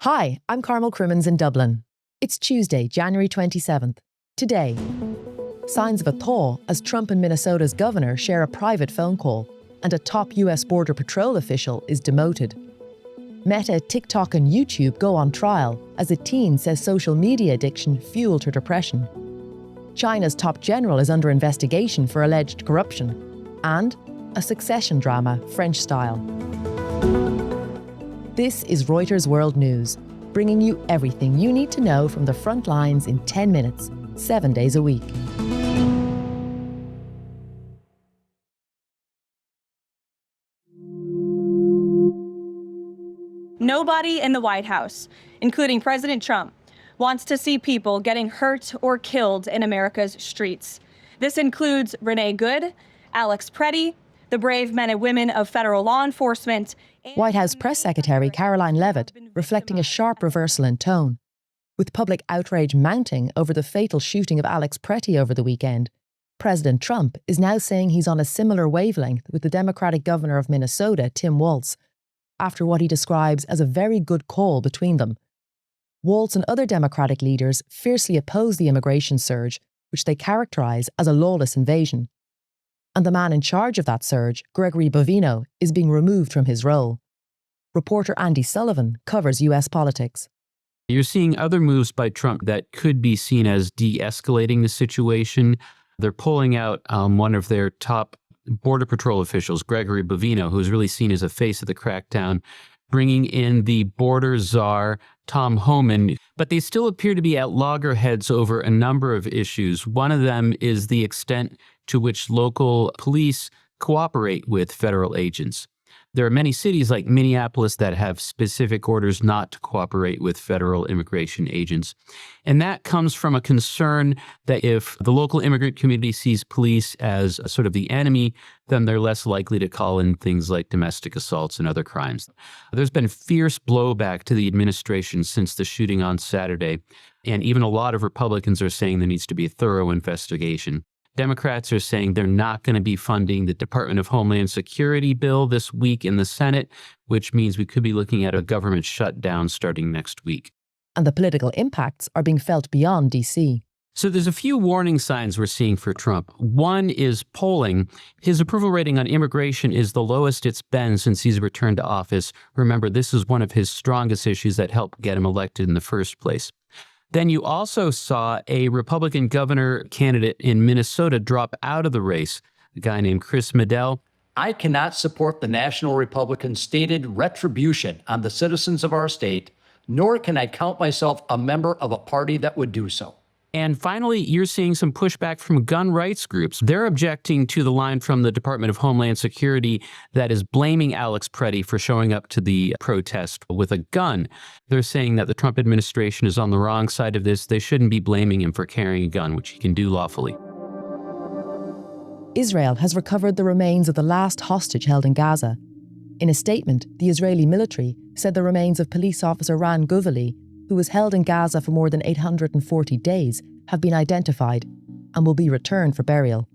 Hi, I'm Carmel Crimmins in Dublin. It's Tuesday, January 27th. Today, signs of a thaw as Trump and Minnesota's governor share a private phone call and a top US Border Patrol official is demoted. Meta, TikTok and YouTube go on trial as a teen says social media addiction fueled her depression. China's top general is under investigation for alleged corruption. And a succession drama, French style. This is Reuters World News, bringing you everything you need to know from the front lines in 10 minutes, 7 days a week. Nobody in the White House, including President Trump, wants to see people getting hurt or killed in America's streets. This includes Renee Good, Alex Preddy, the brave men and women of federal law enforcement. White House Press Secretary Caroline Leavitt reflecting a sharp reversal in tone. With public outrage mounting over the fatal shooting of Alex Preddy over the weekend, President Trump is now saying he's on a similar wavelength with the Democratic governor of Minnesota, Tim Walz, after what he describes as a very good call between them. Walz and other Democratic leaders fiercely oppose the immigration surge, which they characterize as a lawless invasion. And the man in charge of that surge, Gregory Bovino, is being removed from his role. Reporter Andy Sullivan covers US politics. You're seeing other moves by Trump that could be seen as de-escalating the situation. They're pulling out one of their top Border Patrol officials, Gregory Bovino, who is really seen as a face of the crackdown, bringing in the border czar, Tom Homan. But they still appear to be at loggerheads over a number of issues. One of them is the extent to which local police cooperate with federal agents. There are many cities like Minneapolis that have specific orders not to cooperate with federal immigration agents. And that comes from a concern that if the local immigrant community sees police as a sort of the enemy, then they're less likely to call in things like domestic assaults and other crimes. There's been fierce blowback to the administration since the shooting on Saturday. And even a lot of Republicans are saying there needs to be a thorough investigation. Democrats are saying they're not going to be funding the Department of Homeland Security bill this week in the Senate, which means we could be looking at a government shutdown starting next week. And the political impacts are being felt beyond D.C. So there's a few warning signs we're seeing for Trump. One is polling. His approval rating on immigration is the lowest it's been since he's returned to office. Remember, this is one of his strongest issues that helped get him elected in the first place. Then you also saw a Republican governor candidate in Minnesota drop out of the race, a guy named Chris Medell. I cannot support the National Republicans' stated retribution on the citizens of our state, nor can I count myself a member of a party that would do so. And finally, you're seeing some pushback from gun rights groups. They're objecting to the line from the Department of Homeland Security that is blaming Alex Preddy for showing up to the protest with a gun. They're saying that the Trump administration is on the wrong side of this. They shouldn't be blaming him for carrying a gun, which he can do lawfully. Israel has recovered the remains of the last hostage held in Gaza. In a statement, the Israeli military said the remains of police officer Ran Guvali, who was held in Gaza for more than 840 days, have been identified and will be returned for burial.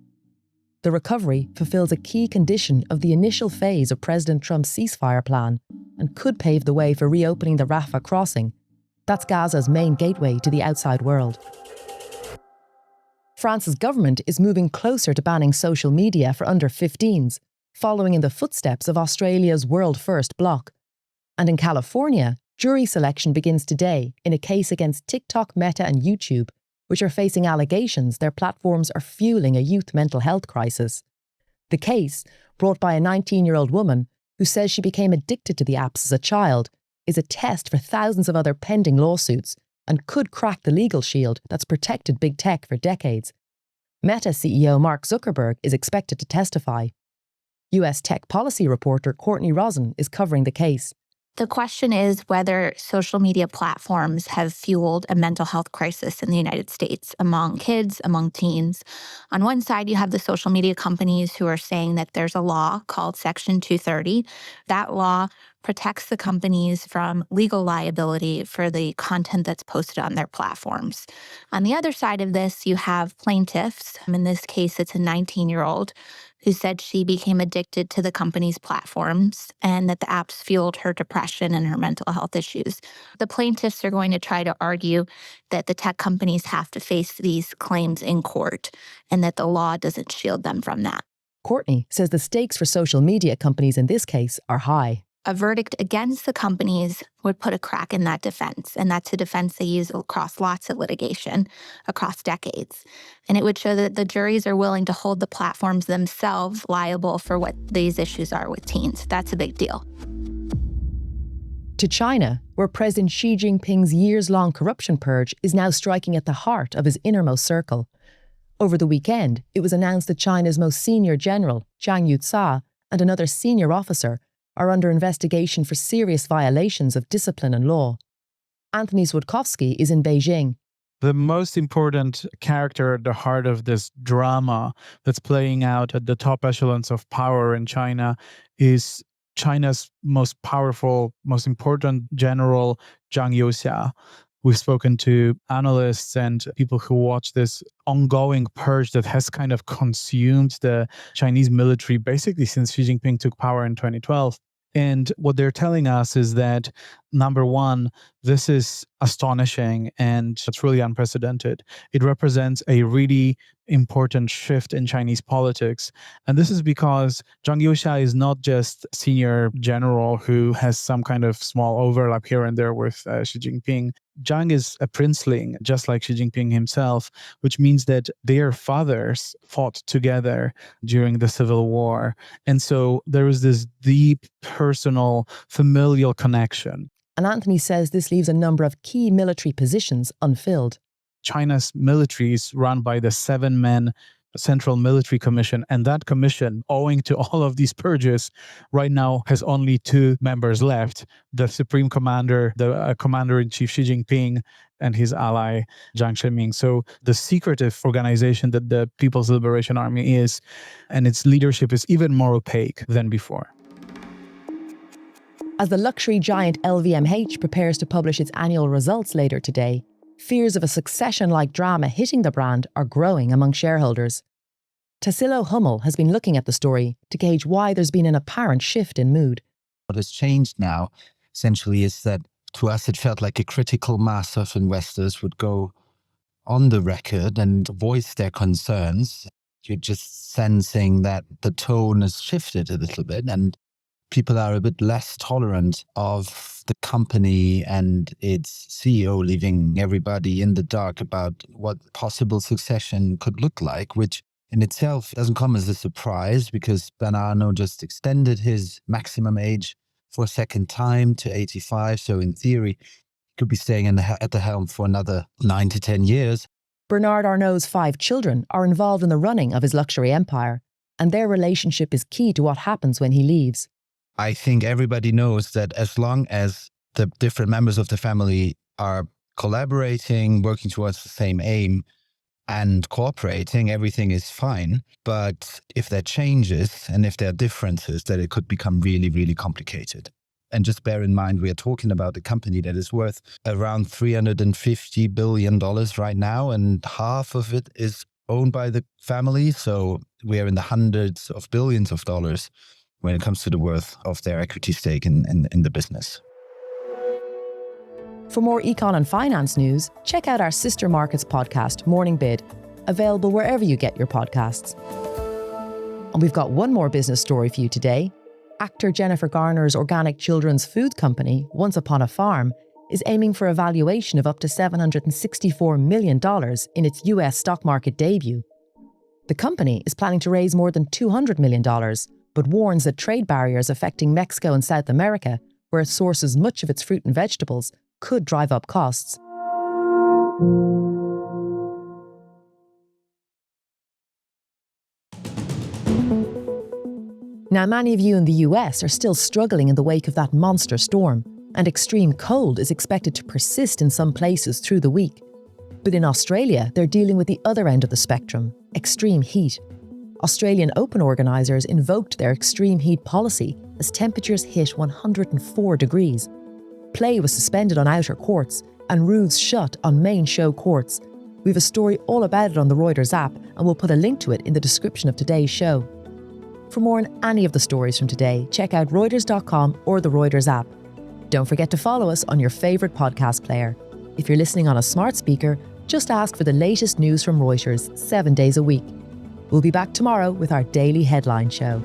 The recovery fulfills a key condition of the initial phase of President Trump's ceasefire plan and could pave the way for reopening the Rafah crossing. That's Gaza's main gateway to the outside world. France's government is moving closer to banning social media for under 15s, following in the footsteps of Australia's world-first bloc. And in California, jury selection begins today in a case against TikTok, Meta and YouTube, which are facing allegations their platforms are fueling a youth mental health crisis. The case, brought by a 19-year-old woman who says she became addicted to the apps as a child, is a test for thousands of other pending lawsuits and could crack the legal shield that's protected big tech for decades. Meta CEO Mark Zuckerberg is expected to testify. US tech policy reporter Courtney Rosen is covering the case. The question is whether social media platforms have fueled a mental health crisis in the United States among kids, among teens. On one side, you have the social media companies who are saying that there's a law called Section 230. That law protects the companies from legal liability for the content that's posted on their platforms. On the other side of this, you have plaintiffs. In this case, it's a 19-year-old who said she became addicted to the company's platforms and that the apps fueled her depression and her mental health issues. The plaintiffs are going to try to argue that the tech companies have to face these claims in court and that the law doesn't shield them from that. Courtney says the stakes for social media companies in this case are high. A verdict against the companies would put a crack in that defense, and that's a defense they use across lots of litigation, across decades. And it would show that the juries are willing to hold the platforms themselves liable for what these issues are with teens. That's a big deal. To China, where President Xi Jinping's years-long corruption purge is now striking at the heart of his innermost circle. Over the weekend, it was announced that China's most senior general, Zhang Yuza, and another senior officer are under investigation for serious violations of discipline and law. Anthony Switkowski is in Beijing. The most important character at the heart of this drama that's playing out at the top echelons of power in China is China's most powerful, most important general, Zhang Yuza. We've spoken to analysts and people who watch this ongoing purge that has kind of consumed the Chinese military basically since Xi Jinping took power in 2012. And what they're telling us is that, number one, this is astonishing and it's really unprecedented. It represents a really important shift in Chinese politics. And this is because Zhang Yuza is not just senior general who has some kind of small overlap here and there with Xi Jinping. Zhang is a princeling, just like Xi Jinping himself, which means that their fathers fought together during the Civil War. And so there is this deep, personal, familial connection. And Anthony says this leaves a number of key military positions unfilled. China's military is run by the 7-man Central Military Commission, and that commission, owing to all of these purges, right now has only 2 members left: the Supreme Commander, the Commander-in-Chief Xi Jinping, and his ally Jiang Zemin. So the secretive organization that the People's Liberation Army is, and its leadership is even more opaque than before. As the luxury giant LVMH prepares to publish its annual results later today, fears of a succession-like drama hitting the brand are growing among shareholders. Tassilo Hummel has been looking at the story to gauge why there's been an apparent shift in mood. What has changed now, essentially, is that to us it felt like a critical mass of investors would go on the record and voice their concerns. You're just sensing that the tone has shifted a little bit and people are a bit less tolerant of the company and its CEO leaving everybody in the dark about what possible succession could look like, which in itself doesn't come as a surprise because Bernard Arnault just extended his maximum age for a second time to 85. So in theory, he could be staying at the helm for another 9 to 10 years. Bernard Arnault's 5 children are involved in the running of his luxury empire, and their relationship is key to what happens when he leaves. I think everybody knows that as long as the different members of the family are collaborating, working towards the same aim, and cooperating, everything is fine. But if there are changes and if there are differences, then it could become really, really complicated. And just bear in mind, we are talking about a company that is worth around $350 billion right now, and half of it is owned by the family. So we are in the hundreds of billions of dollars when it comes to the worth of their equity stake in the business. For more econ and finance news, check out our sister markets podcast, Morning Bid, available wherever you get your podcasts. And we've got one more business story for you today. Actor Jennifer Garner's organic children's food company, Once Upon a Farm, is aiming for a valuation of up to $764 million in its US stock market debut. The company is planning to raise more than $200 million, but warns that trade barriers affecting Mexico and South America, where it sources much of its fruit and vegetables, could drive up costs. Now, many of you in the US are still struggling in the wake of that monster storm, and extreme cold is expected to persist in some places through the week. But in Australia, they're dealing with the other end of the spectrum, extreme heat. Australian Open organisers invoked their extreme heat policy as temperatures hit 104 degrees. Play was suspended on outer courts and roofs shut on main show courts. We have a story all about it on the Reuters app, and we'll put a link to it in the description of today's show. For more on any of the stories from today, check out Reuters.com or the Reuters app. Don't forget to follow us on your favourite podcast player. If you're listening on a smart speaker, just ask for the latest news from Reuters 7 days a week. We'll be back tomorrow with our daily headline show.